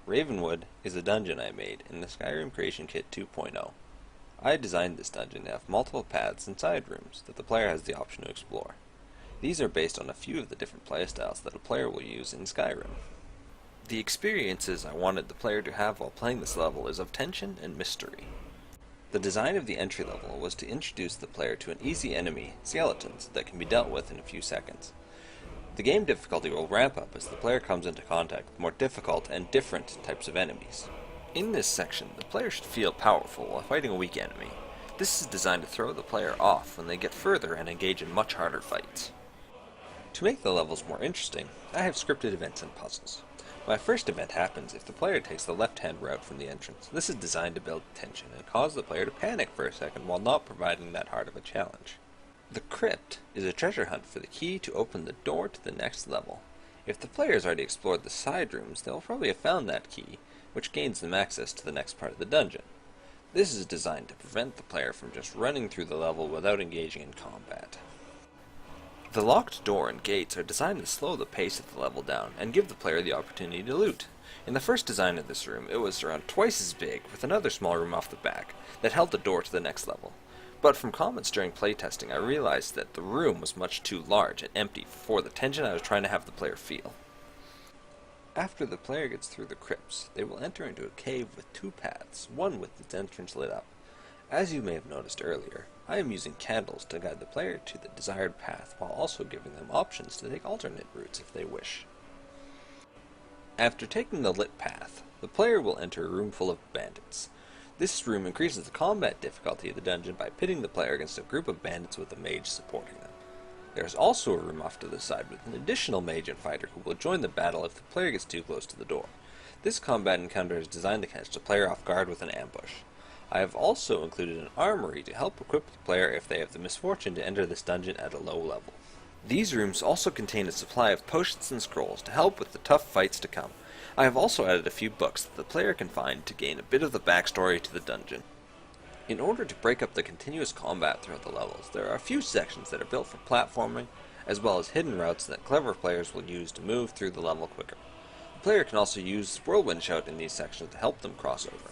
Ravenwood is a dungeon I made in the Skyrim Creation Kit 2.0. I designed this dungeon to have multiple paths and side rooms that the player has the option to explore. These are based on a few of the different playstyles that a player will use in Skyrim. The experiences I wanted the player to have while playing this level is of tension and mystery. The design of the entry level was to introduce the player to an easy enemy, skeletons, that can be dealt with in a few seconds. The game difficulty will ramp up as the player comes into contact with more difficult and different types of enemies. In this section, the player should feel powerful while fighting a weak enemy. This is designed to throw the player off when they get further and engage in much harder fights. To make the levels more interesting, I have scripted events and puzzles. My first event happens if the player takes the left-hand route from the entrance. This is designed to build tension and cause the player to panic for a second while not providing that hard of a challenge. The crypt is a treasure hunt for the key to open the door to the next level. If the player has already explored the side rooms, they'll probably have found that key, which gains them access to the next part of the dungeon. This is designed to prevent the player from just running through the level without engaging in combat. The locked door and gates are designed to slow the pace of the level down and give the player the opportunity to loot. In the first design of this room, it was around twice as big, with another small room off the back, that held the door to the next level. But from comments during playtesting, I realized that the room was much too large and empty for the tension I was trying to have the player feel. After the player gets through the crypts, they will enter into a cave with two paths, one with its entrance lit up. As you may have noticed earlier, I am using candles to guide the player to the desired path while also giving them options to take alternate routes if they wish. After taking the lit path, the player will enter a room full of bandits. This room increases the combat difficulty of the dungeon by pitting the player against a group of bandits with a mage supporting them. There is also a room off to the side with an additional mage and fighter who will join the battle if the player gets too close to the door. This combat encounter is designed to catch the player off guard with an ambush. I have also included an armory to help equip the player if they have the misfortune to enter this dungeon at a low level. These rooms also contain a supply of potions and scrolls to help with the tough fights to come. I have also added a few books that the player can find to gain a bit of the backstory to the dungeon. In order to break up the continuous combat throughout the levels, there are a few sections that are built for platforming, as well as hidden routes that clever players will use to move through the level quicker. The player can also use Whirlwind Shout in these sections to help them cross over.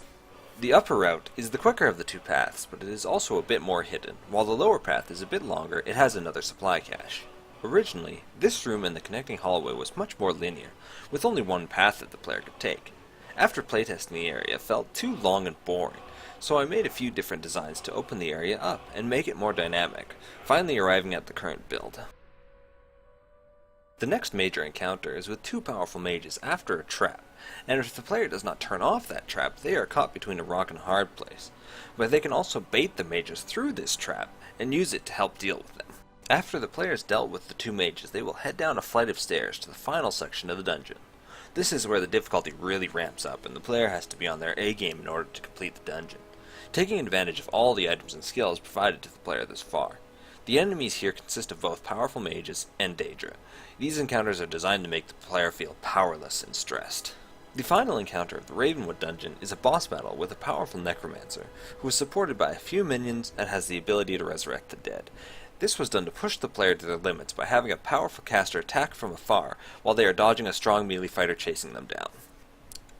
The upper route is the quicker of the two paths, but it is also a bit more hidden. While the lower path is a bit longer, it has another supply cache. Originally, this room and the connecting hallway was much more linear, with only one path that the player could take. After playtesting the area, it felt too long and boring, so I made a few different designs to open the area up and make it more dynamic, finally arriving at the current build. The next major encounter is with two powerful mages after a trap, and if the player does not turn off that trap, they are caught between a rock and a hard place. But they can also bait the mages through this trap and use it to help deal with them. After the player has dealt with the two mages, they will head down a flight of stairs to the final section of the dungeon. This is where the difficulty really ramps up, and the player has to be on their A game in order to complete the dungeon, taking advantage of all the items and skills provided to the player thus far. The enemies here consist of both powerful mages and Daedra. These encounters are designed to make the player feel powerless and stressed. The final encounter of the Ravenwood dungeon is a boss battle with a powerful necromancer, who is supported by a few minions and has the ability to resurrect the dead. This was done to push the player to their limits by having a powerful caster attack from afar while they are dodging a strong melee fighter chasing them down.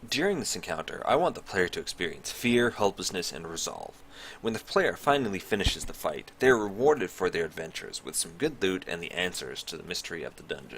During this encounter, I want the player to experience fear, helplessness, and resolve. When the player finally finishes the fight, they are rewarded for their adventures with some good loot and the answers to the mystery of the dungeon.